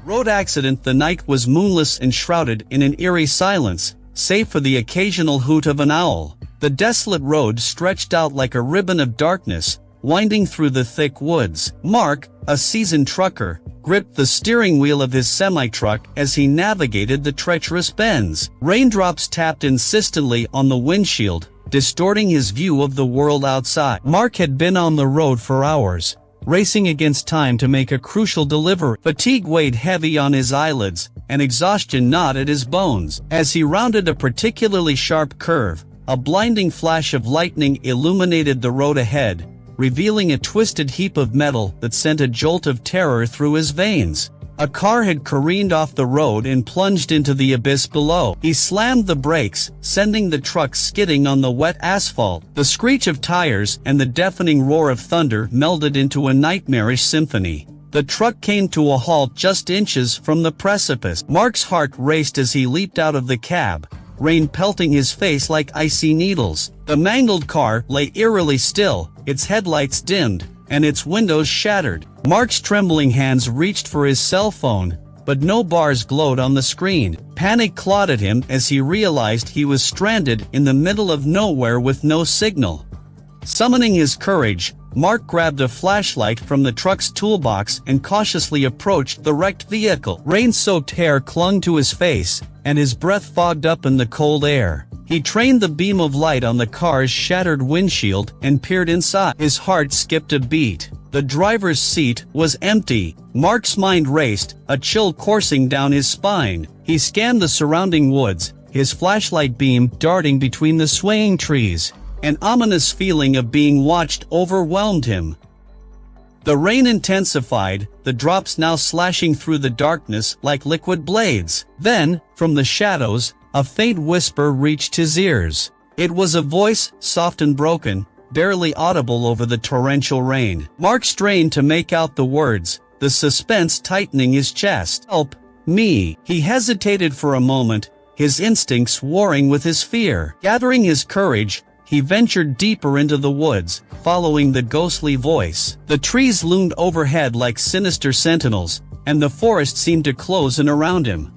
Road accident. The night was moonless and shrouded in an eerie silence, save for the occasional hoot of an owl. The desolate road stretched out like a ribbon of darkness, winding through the thick woods. Mark, a seasoned trucker, gripped the steering wheel of his semi-truck as he navigated the treacherous bends. Raindrops tapped insistently on the windshield, distorting his view of the world outside. Mark had been on the road for hours, racing against time to make a crucial delivery. Fatigue weighed heavy on his eyelids, and exhaustion gnawed at his bones. As he rounded a particularly sharp curve, a blinding flash of lightning illuminated the road ahead, revealing a twisted heap of metal that sent a jolt of terror through his veins. A car had careened off the road and plunged into the abyss below. He slammed the brakes, sending the truck skidding on the wet asphalt. The screech of tires and the deafening roar of thunder melded into a nightmarish symphony. The truck came to a halt just inches from the precipice. Mark's heart raced as he leaped out of the cab, rain pelting his face like icy needles. The mangled car lay eerily still, its headlights dimmed, and its windows shattered. Mark's trembling hands reached for his cell phone, but no bars glowed on the screen. Panic clawed at him as he realized he was stranded in the middle of nowhere with no signal. Summoning his courage, Mark grabbed a flashlight from the truck's toolbox and cautiously approached the wrecked vehicle. Rain-soaked hair clung to his face, and his breath fogged up in the cold air. He trained the beam of light on the car's shattered windshield and peered inside. His heart skipped a beat. The driver's seat was empty. Mark's mind raced, a chill coursing down his spine. He scanned the surrounding woods, his flashlight beam darting between the swaying trees. An ominous feeling of being watched overwhelmed him. The rain intensified, the drops now slashing through the darkness like liquid blades. Then, from the shadows, a faint whisper reached his ears. It was a voice, soft and broken, barely audible over the torrential rain. Mark strained to make out the words, the suspense tightening his chest. "Help me." He hesitated for a moment, his instincts warring with his fear. Gathering his courage, he ventured deeper into the woods, following the ghostly voice. The trees loomed overhead like sinister sentinels, and the forest seemed to close in around him.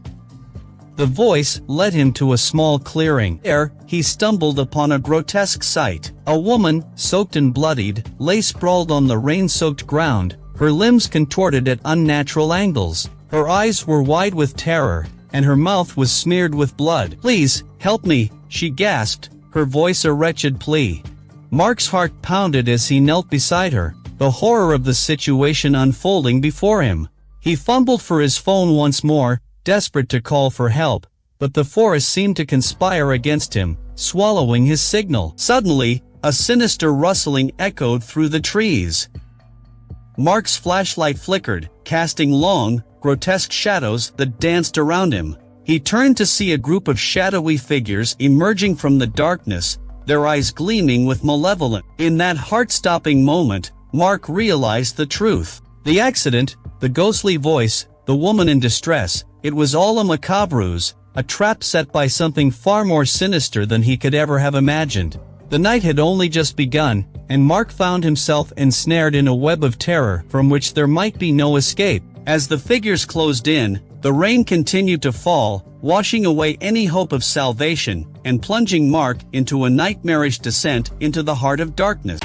The voice led him to a small clearing. There, he stumbled upon a grotesque sight. A woman, soaked and bloodied, lay sprawled on the rain-soaked ground, her limbs contorted at unnatural angles. Her eyes were wide with terror, and her mouth was smeared with blood. "Please, help me," she gasped, her voice a wretched plea. Mark's heart pounded as he knelt beside her, the horror of the situation unfolding before him. He fumbled for his phone once more, desperate to call for help, but the forest seemed to conspire against him, swallowing his signal. Suddenly, a sinister rustling echoed through the trees. Mark's flashlight flickered, casting long, grotesque shadows that danced around him. He turned to see a group of shadowy figures emerging from the darkness, their eyes gleaming with malevolence. In that heart-stopping moment, Mark realized the truth. The accident, the ghostly voice, the woman in distress, it was all a macabre ruse, a trap set by something far more sinister than he could ever have imagined. The night had only just begun, and Mark found himself ensnared in a web of terror from which there might be no escape. As the figures closed in, the rain continued to fall, washing away any hope of salvation, and plunging Mark into a nightmarish descent into the heart of darkness.